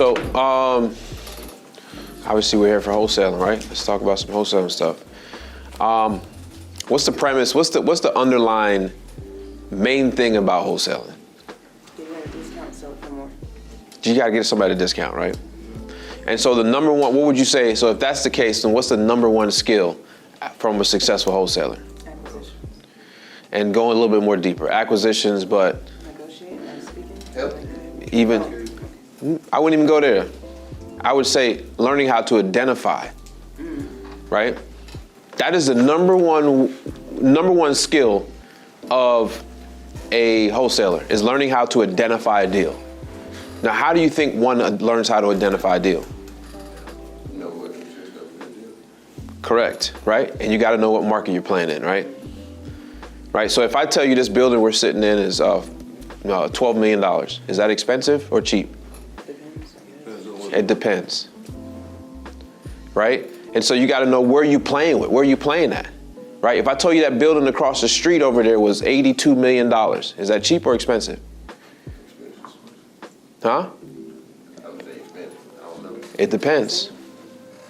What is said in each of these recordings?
so obviously we're here for wholesaling, right? Let's talk about some wholesaling stuff. What's the premise? What's the underlying main thing about wholesaling? You got a discount, sell it for more. You gotta get somebody a discount, right? And so the number one, what would you say? So if that's the case, then what's the number one skill from a successful wholesaler? Acquisitions. And going a little bit more deeper, acquisitions, but Negotiate, I'm speaking. Yep. even, I wouldn't even go there. I would say learning how to identify, right? That is the number one skill of a wholesaler, is learning how to identify a deal. Now, how do you think one learns how to identify a deal? Know what you should go for the deal. Correct, right? And you got to know what market you're playing in, right? Right. So if I tell you this building we're sitting in is $12 million, is that expensive or cheap? Depends. It depends, right? And so you got to know where you playing with, where you playing at, right? If I told you that building across the street over there was $82 million, is that cheap or expensive? Huh? I would say expensive. I don't know. It depends.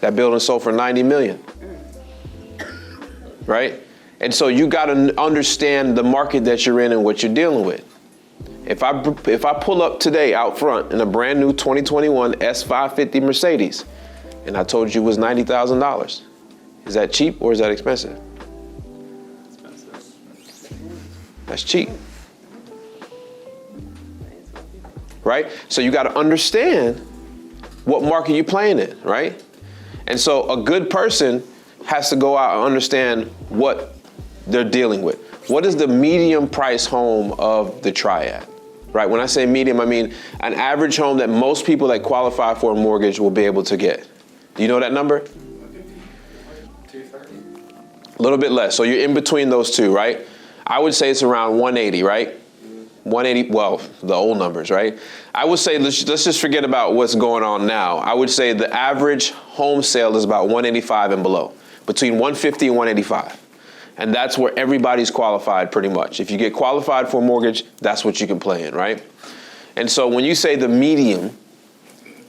That building sold for 90 million, right? And so you got to understand the market that you're in and what you're dealing with. If I pull up today out front in a brand new 2021 S550 Mercedes, and I told you it was $90,000, is that cheap or is that expensive? That's cheap. Right? So you got to understand what market you're playing in, right? And so a good person has to go out and understand what they're dealing with. What is the medium price home of the triad, right? When I say medium, I mean an average home that most people that qualify for a mortgage will be able to get. Do you know that number? A little bit less. So you're in between those two, right? I would say it's around 180, right? 180, well, the old numbers, right? I would say, let's just forget about what's going on now. I would say the average home sale is about 185 and below, between 150 and 185. And that's where everybody's qualified pretty much. If you get qualified for a mortgage, that's what you can play in, right? And so when you say the medium,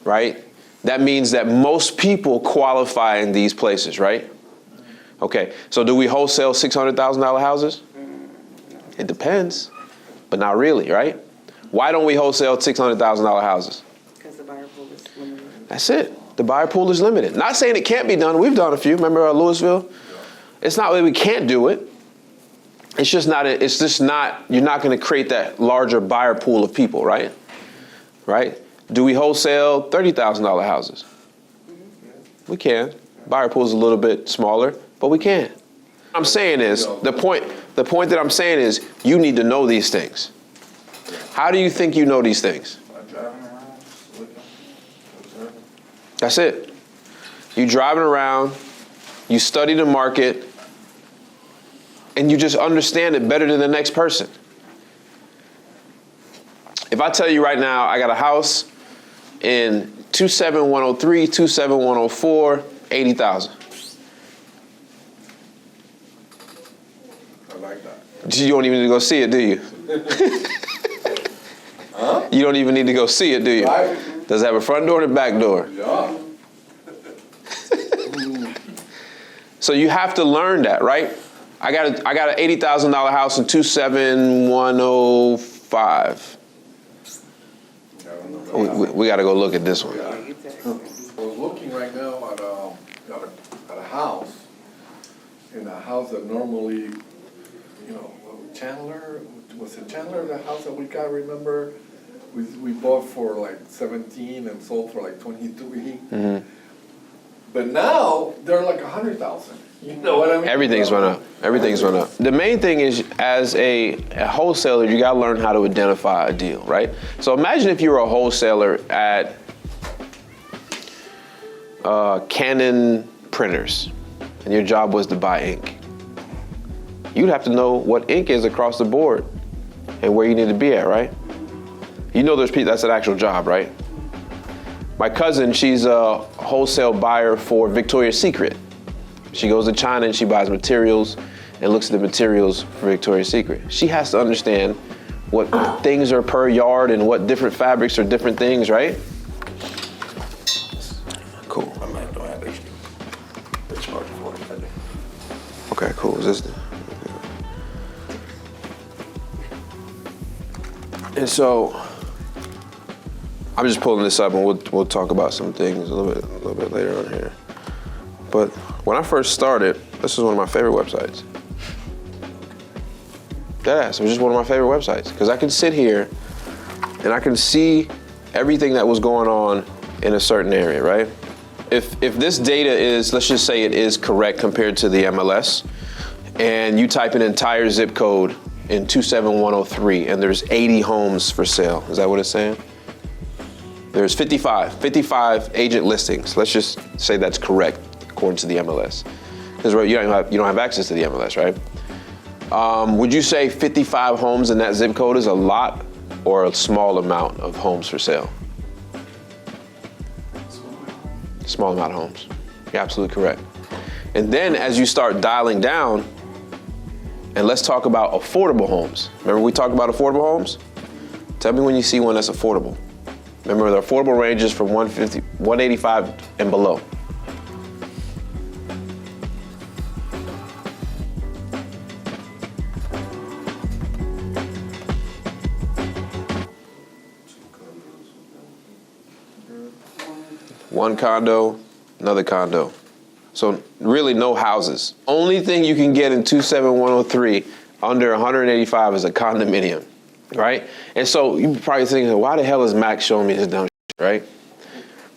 right, that means that most people qualify in these places, right? Okay, so do we wholesale $600,000 houses? It depends. But not really, right? Why don't we wholesale $600,000 houses? Because the buyer pool is limited. That's it. The buyer pool is limited. Not saying it can't be done. We've done a few. Remember Louisville? It's not that we can't do it. It's just not, you're not going to create that larger buyer pool of people, right? Right? Do we wholesale $30,000 houses? We can. Buyer pool is a little bit smaller, but we can. What I'm saying is, the point that I'm saying is, you need to know these things. How do you think you know these things? That's it. You driving around, you study the market, and you just understand it better than the next person. If I tell you right now, I got a house in 27103, 27104, 80,000. I like that. You don't even need to go see it, do you? Huh? You don't even need to go see it, do you? Right. Does it have a front door and a back door? Yeah. So you have to learn that, right? I got an $80,000 house in 27105. We got to go look at this one. I was looking right now at a house, in a house that normally, Chandler, was it Chandler, the house that we got, remember? We bought for like 17 and sold for like 23. Mm-hmm. But now they're like 100,000. You know what I mean? Everything's went up. Everything's went up. The main thing is, as a wholesaler, you got to learn how to identify a deal, right? So imagine if you were a wholesaler at Canon printers, and your job was to buy ink. You'd have to know what ink is across the board and where you need to be at, right? You know there's people, that's an actual job, right? My cousin, she's a wholesale buyer for Victoria's Secret. She goes to China and she buys materials and looks at the materials for Victoria's Secret. She has to understand what things are per yard and what different fabrics are different things, right? Okay, cool. Is this? And so, I'm just pulling this up, and we'll talk about some things a little bit later on here. But when I first started, this was one of my favorite websites. Deadass, it was just one of my favorite websites because I could sit here and I can see everything that was going on in a certain area, right? If this data is, let's just say it is correct compared to the MLS, and you type an entire zip code in 27103 and there's 80 homes for sale, is that what it's saying? There's 55 agent listings. Let's just say that's correct according to the MLS. Because you don't have access to the MLS, right? Would you say 55 homes in that zip code is a lot or a small amount of homes for sale? Small amount of homes. You're absolutely correct. And then as you start dialing down, and let's talk about affordable homes. Remember we talked about affordable homes? Tell me when you see one that's affordable. Remember the affordable ranges from 185 and below. One condo, another condo. So really no houses. Only thing you can get in 27103 under 185 is a condominium, right? And so you're probably thinking, why the hell is Max showing me this dumb shit, right?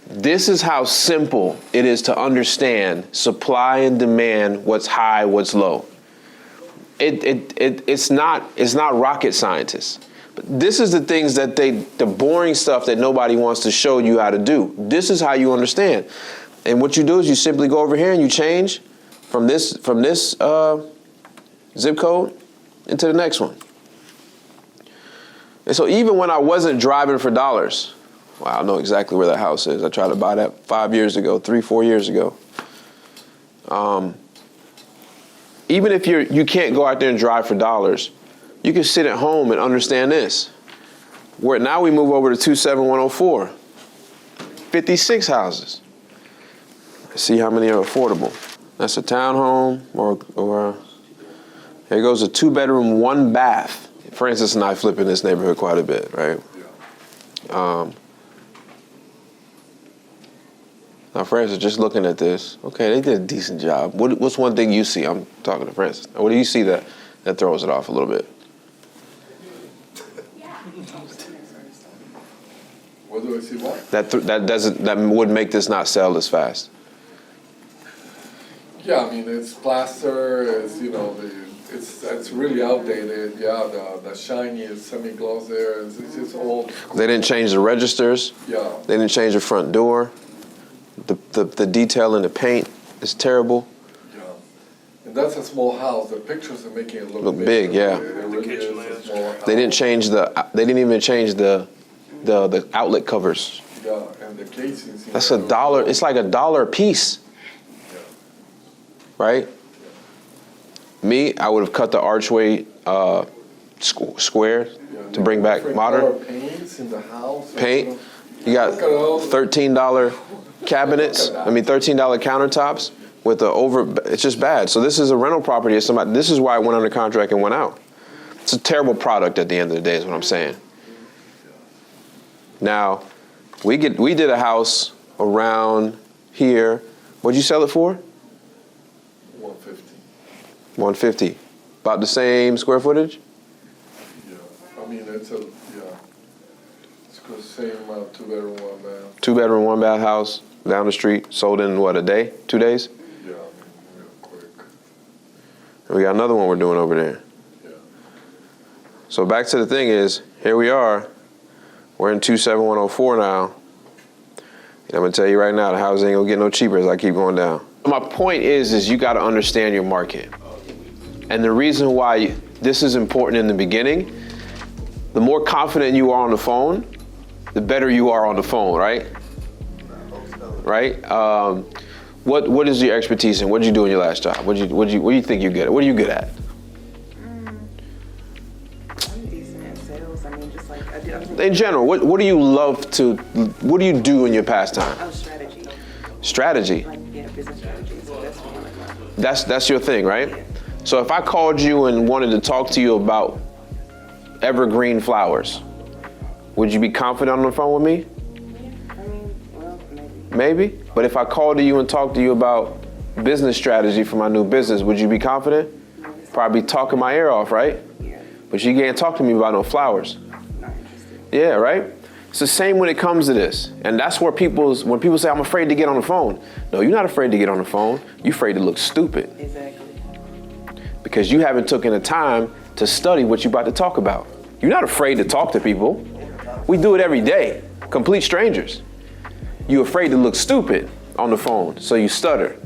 This is how simple it is to understand supply and demand, what's high, what's low. It's not rocket scientists. But this is the things that the boring stuff that nobody wants to show you how to do. This is how you understand. And what you do is you simply go over here and you change from this zip code into the next one. And so even when I wasn't driving for dollars, well, I know exactly where that house is. I tried to buy that 4 years ago. Even if you can't go out there and drive for dollars, you can sit at home and understand this. Where now we move over to 27104, 56 houses. See how many are affordable. That's a townhome or here goes a 2-bedroom, 1 bath. Francis and I flip in this neighborhood quite a bit, right? Now, Francis, just looking at this, okay, they did a decent job. What's one thing you see? I'm talking to Francis. What do you see that throws it off a little bit? What do I see? What? That would make this not sell as fast. Yeah, I mean it's plaster. It's it's really outdated. Yeah, the shiny semi-gloss there. It's just old. They didn't change the registers. Yeah. They didn't change the front door. The detail in the paint is terrible. Yeah, and that's a small house. The pictures are making it look big. Yeah. It really is a small house. They didn't change They didn't even change the outlet covers. Yeah, and the casings. That's $1. It's like $1 a piece. Yeah. Right? Me, I would have cut the archway square to bring back modern Paints in the house. paint. You got $13 cabinets. $13 countertops with it's just bad. So this is a rental property. This is why I went under contract and went out. It's a terrible product at the end of the day is what I'm saying. Now, we did a house around here. What'd you sell it for? 150. 150. About the same square footage? Yeah, I mean it's the same 2-bedroom, 1 bath. 2-bedroom, 1 bath house down the street. Sold in what, a day? 2 days? Yeah, real quick. And we got another one we're doing over there. Yeah. So back to the thing is, here we are. We're in 27104 now. And I'm gonna tell you right now, the house ain't gonna get no cheaper as I keep going down. My point is you gotta understand your market. And the reason why this is important in the beginning, the more confident you are on the phone, the better you are on the phone, right? Right? What is your expertise in? What did you do in your last job? What do you think you're good at? What are you good at? I'm decent at sales. I mean, just like I do. In general, what do you what do you do in your pastime? Oh, strategy. Strategy. Like, yeah, business strategy. So that's what I like. That's your thing, right? Yeah. So if I called you and wanted to talk to you about evergreen flowers, would you be confident on the phone with me? I mean, well, maybe. Maybe. But if I called to you and talked to you about business strategy for my new business, would you be confident? Probably talking my ear off, right? Yeah. But you can't talk to me about no flowers. Not interested. Yeah, right? It's the same when it comes to this. And that's where when people say, I'm afraid to get on the phone. No, you're not afraid to get on the phone. You're afraid to look stupid. Exactly. Because you haven't taken the time to study what you're about to talk about. You're not afraid to talk to people. We do it every day. Complete strangers. You're afraid to look stupid on the phone, so you stutter.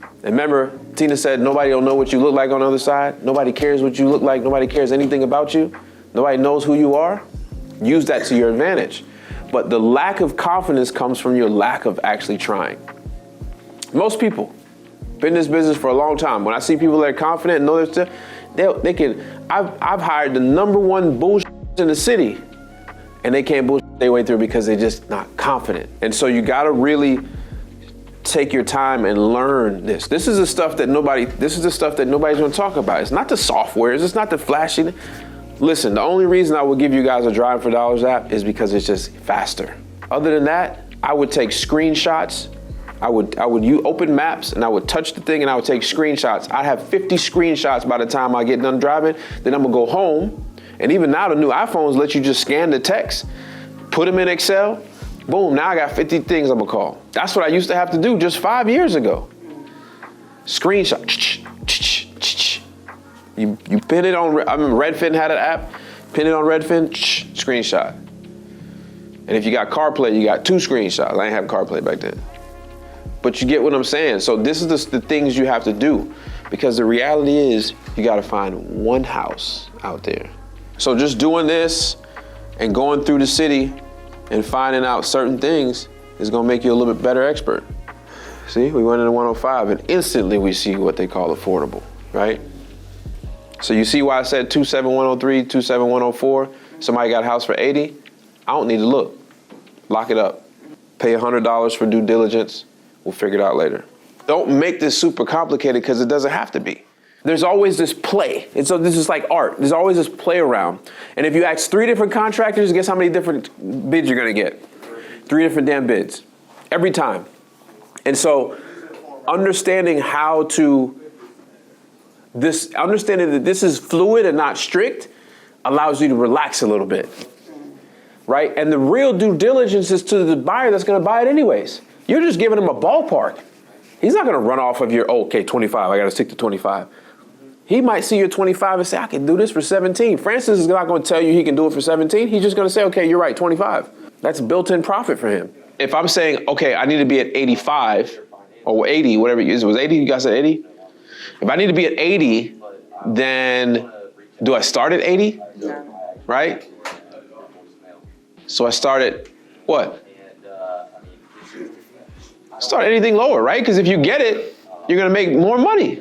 And remember, Tina said, nobody don't know what you look like on the other side. Nobody cares what you look like. Nobody cares anything about you. Nobody knows who you are. Use that to your advantage. But the lack of confidence comes from your lack of actually trying. Most people been in this business for a long time. When I see people that are confident and know their stuff, they can. I've hired the number one bullshit in the city, and they can't bullshit their way through because they're just not confident. And so you got to really take your time and learn this. This is the stuff that nobody's going to talk about. It's not the softwares. It's not the flashy. Listen, the only reason I would give you guys a Drive for Dollars app is because it's just faster. Other than that, I would take screenshots. I would use open maps and I would touch the thing and I would take screenshots. I'd have 50 screenshots by the time I get done driving. Then I'm gonna go home. And even now the new iPhones let you just scan the text, put them in Excel. Boom, now I got 50 things I'm gonna call. That's what I used to have to do just 5 years ago. Screenshot. You pin it on, I remember Redfin had an app, pin it on Redfin, screenshot. And if you got CarPlay, you got 2 screenshots. I ain't have CarPlay back then. But you get what I'm saying. So this is the things you have to do, because the reality is you gotta find one house out there. So just doing this and going through the city and finding out certain things is gonna make you a little bit better expert. See, we went into 105 and instantly we see what they call affordable, right? So you see why I said 27103, 27104, somebody got a house for 80? I don't need to look. Lock it up. Pay $100 for due diligence. We'll figure it out later. Don't make this super complicated because it doesn't have to be. There's always this play. This is like art. There's always this play around. And if you ask 3 different contractors, guess how many different bids you're gonna get? 3 different damn bids. Every time. And so understanding understanding that this is fluid and not strict allows you to relax a little bit, right? And the real due diligence is to the buyer that's gonna buy it anyways. You're just giving him a ballpark. He's not gonna run off of your, okay, 25, I gotta stick to 25. He might see your 25 and say, I can do this for 17. Francis is not gonna tell you he can do it for 17. He's just gonna say, okay, you're right, 25. That's built-in profit for him. If I'm saying, okay, I need to be at 85 or 80, whatever it is, it was 80, you guys said 80? If I need to be at 80, then do I start at 80? No. Right? So I start at what? Start anything lower, right? Because if you get it, you're gonna make more money,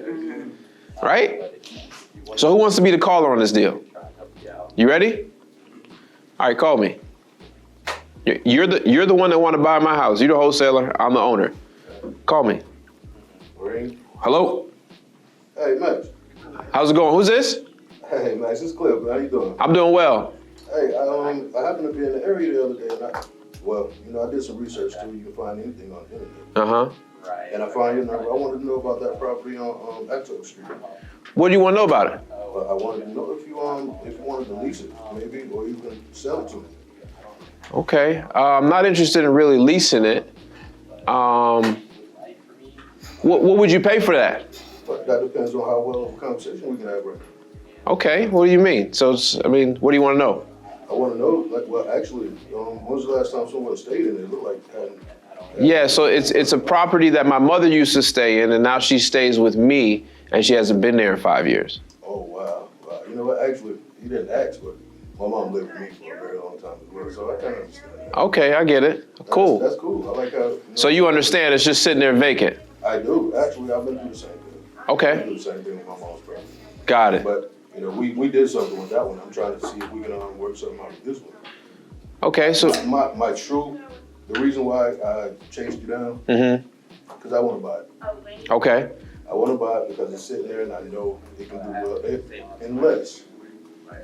right? So who wants to be the caller on this deal? You ready? All right, call me. You're the one that want to buy my house. You're the wholesaler. I'm the owner. Call me. Ring. Hello. Hey, Max. How's it going? Who's this? Hey, Max. It's Cliff. How you doing? I'm doing well. Hey, I happened to be in the area the other day, and I did some research too. You can find anything on the internet. Uh-huh. And I found your number. I wanted to know about that property on Axel Street. What do you want to know about it? I wanted to know if you wanted to lease it, maybe, or you can sell it to me. Okay. I'm not interested in really leasing it. What would you pay for that? But that depends on how well of a conversation we can have right now. Okay. What do you mean? So, what do you want to know? I want to know, when was the last time someone stayed in it? It looked like Yeah, so it's a property that my mother used to stay in, and now she stays with me, and she hasn't been there in 5 years. Oh, wow. You know what? Actually, you didn't ask, but my mom lived with me for a very long time as well, so I kind of understand that. Okay, I get it. Cool. That's cool. I like how. So you understand it's just sitting there vacant? I do. Actually, I've been through the same thing. Okay. I've been through the same thing with my mom's property. Got it. But, we did something with that one. I'm trying to see if we can work something out with this one. Okay, so. The reason why I chased you down, because I want to buy it. Okay. I want to buy it because it's sitting there and I know it can do well.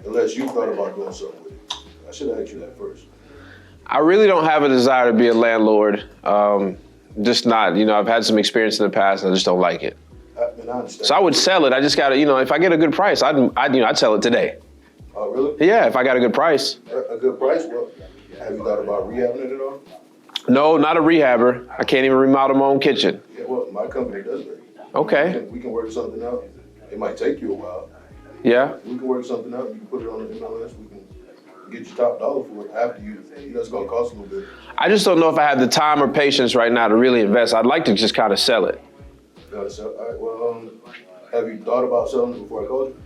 Unless you thought about doing something with it. I should have asked you that first. I really don't have a desire to be a landlord. Just not, I've had some experience in the past and I just don't like it. I understand. So I would sell it. I just gotta, if I get a good price, I'd sell it today. Oh, really? Yeah, if I got a good price. A good price? Well, have you thought about rehabbing it at all? No, not a rehabber. I can't even remodel my own kitchen. Yeah, well, my company does that. Okay. We can work something out. It might take you a while. Yeah. We can work something out. You can put it on the MLS. We can get you top dollar for it after you. It's going to cost a little bit. I just don't know if I have the time or patience right now to really invest. I'd like to just kind of sell it. All right, well, have you thought about selling it before I called you?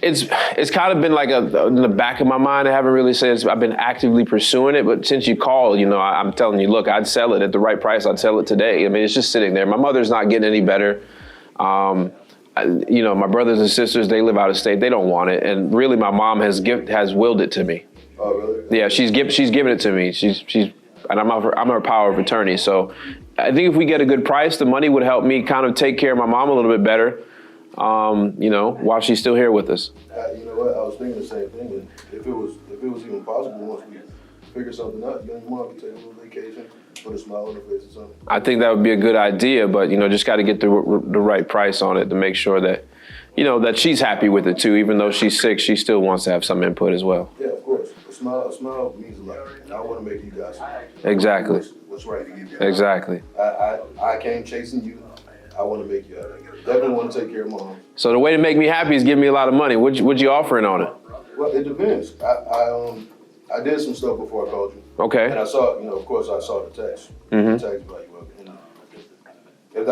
It's kind of been like in the back of my mind. I haven't really said I've been actively pursuing it, but since you called, I'm telling you, look, I'd sell it at the right price. I'd sell it today. I mean, it's just sitting there. My mother's not getting any better. My brothers and sisters, they live out of state. They don't want it, and really, my mom has willed it to me. Oh, really? Yeah, she's given it to me. And I'm her power of attorney. So I think if we get a good price, the money would help me kind of take care of my mom a little bit better. While she's still here with us. You know what? I was thinking the same thing. And if it was even possible, once we figure something out, you and your mom could take a little vacation, put a smile on her face or something. I think that would be a good idea, but just got to get the right price on it to make sure that, that she's happy with it too. Even though she's sick, she still wants to have some input as well. Yeah, of course. A smile means a lot. And I want to make you guys happy. Exactly. What's right to give you. Exactly. I came chasing you. I want to make you happy. Definitely want to take care of mom. So the way to make me happy is give me a lot of money. What you offering on it? Well, it depends. I did some stuff before I called you. Okay. And I saw, of course, I saw the text. Mm-hmm. The tax value of it. And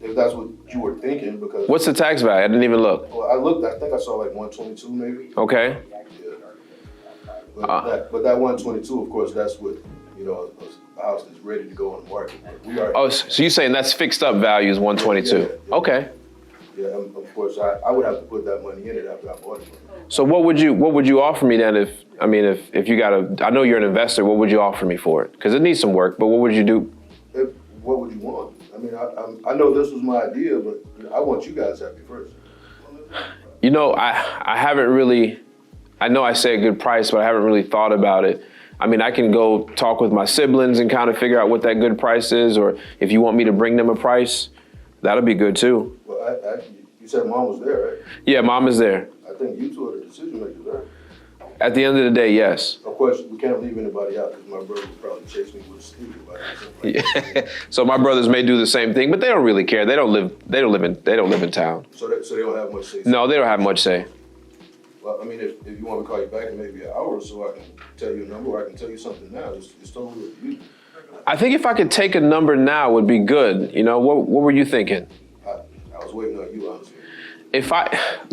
if that's what you were thinking, because What's the tax value? I didn't even look. well, I looked. I think I saw like 122 maybe. Okay. Yeah. But that 122, of course, that's what a house that's ready to go on the market. But we are. Oh, so you're saying that's fixed up value is 122? Yeah. Okay. Yeah, of course, I would have to put that money in it after I bought it. So what would you offer me then if you got I know you're an investor, what would you offer me for it? Because it needs some work, but what would you do? What would you want? I mean, I know this was my idea, but I want you guys happy first. I haven't really, I know I say a good price, but I haven't really thought about it. I mean, I can go talk with my siblings and kind of figure out what that good price is, or if you want me to bring them a price, that'll be good too. Well, you said mom was there, right? Yeah, mom is there. I think you two are the decision makers, right? At the end of the day, yes. Of course, we can't leave anybody out because my brother would probably chase me with a stick about it. Yeah. So my brothers may do the same thing, but they don't really care. They don't live in town. So they don't have much say. No, they don't have much say. Well, I mean, if you want me to call you back in maybe an hour or so, I can tell you a number, or I can tell you something now. It's totally up to you. I think if I could take a number now would be good. What were you thinking? I was waiting on you, honestly. If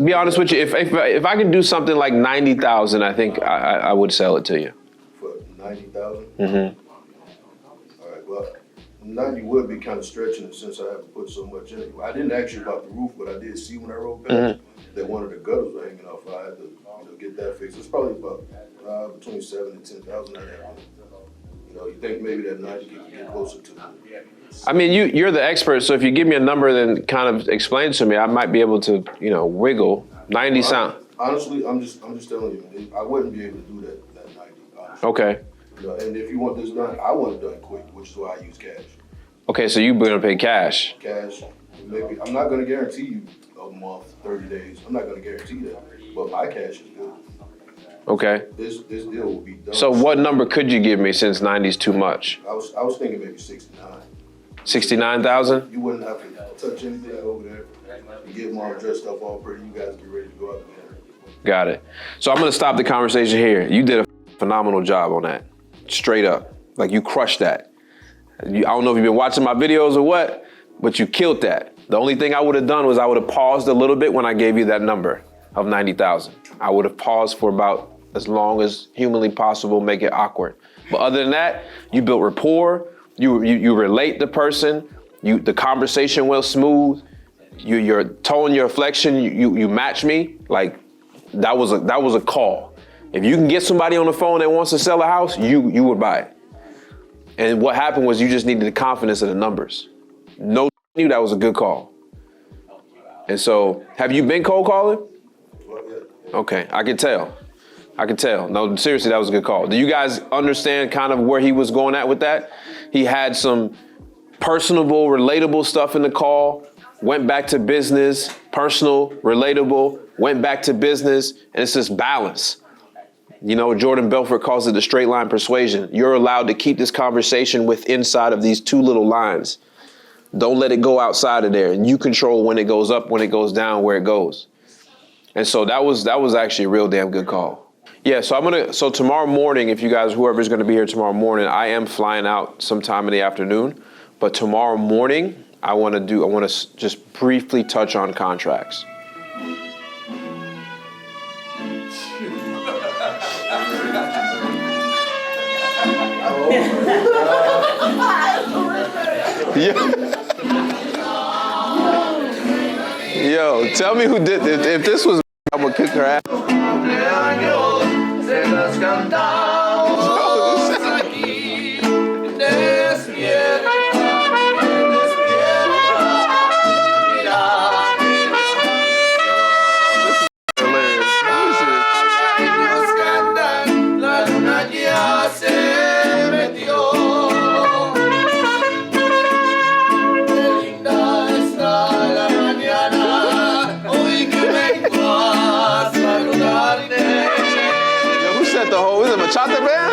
be honest with you, if I could do something like 90,000, I think I would sell it to you. For 90,000? Mm-hmm. All right, well, 90 would be kind of stretching it since I haven't put so much in it. I didn't ask you about the roof, but I did see when I rode past that one of the gutters were hanging off. I had to get that fixed. It's probably about between 7,000 and 10,000. You think maybe that 90 could get closer to I mean, you're the expert, so if you give me a number, then kind of explain to me, I might be able to, wiggle. 90 sound. Honestly, I'm just telling you, I wouldn't be able to do that 90. Honestly. Okay. And if you want this done, I want it done quick, which is why I use cash. Okay, so you're gonna pay cash. Cash. Maybe I'm not gonna guarantee you a month, 30 days. I'm not gonna guarantee that, but my cash is good. Okay. This deal will be done. So what number could you give me since 90 is too much? I was thinking maybe 69. 69,000? You wouldn't have to touch anything over there. You get mom dressed up all pretty. You guys get ready to go out there. Got it. So I'm gonna stop the conversation here. You did a phenomenal job on that. Straight up. Like you crushed that. I don't know if you've been watching my videos or what, but you killed that. The only thing I would have done was I would have paused a little bit when I gave you that number of 90,000. I would have paused for about as long as humanly possible, make it awkward. But other than that, you built rapport, you relate the person, the conversation went smooth, your tone, your inflection, you match me. Like that was a call. If you can get somebody on the phone that wants to sell a house, you would buy it. And what happened was you just needed the confidence of the numbers. No, knew that was a good call. And so, have you been cold calling? Well, yeah. Okay, I can tell. No, seriously, that was a good call. Do you guys understand kind of where he was going at with that? He had some personable, relatable stuff in the call, went back to business, personal, relatable, went back to business, and it's this balance. You know, Jordan Belfort calls it the straight line persuasion. You're allowed to keep this conversation inside of these two little lines. Don't let it go outside of there. And you control when it goes up, when it goes down, where it goes. And so that was actually a real damn good call. Yeah, so tomorrow morning, if you guys, whoever's going to be here tomorrow morning, I am flying out sometime in the afternoon. But tomorrow morning, I want to just briefly touch on contracts. Yo, tell me who did this. If this was, I'm gonna kick her ass. Who set the whole? Is it Machata band?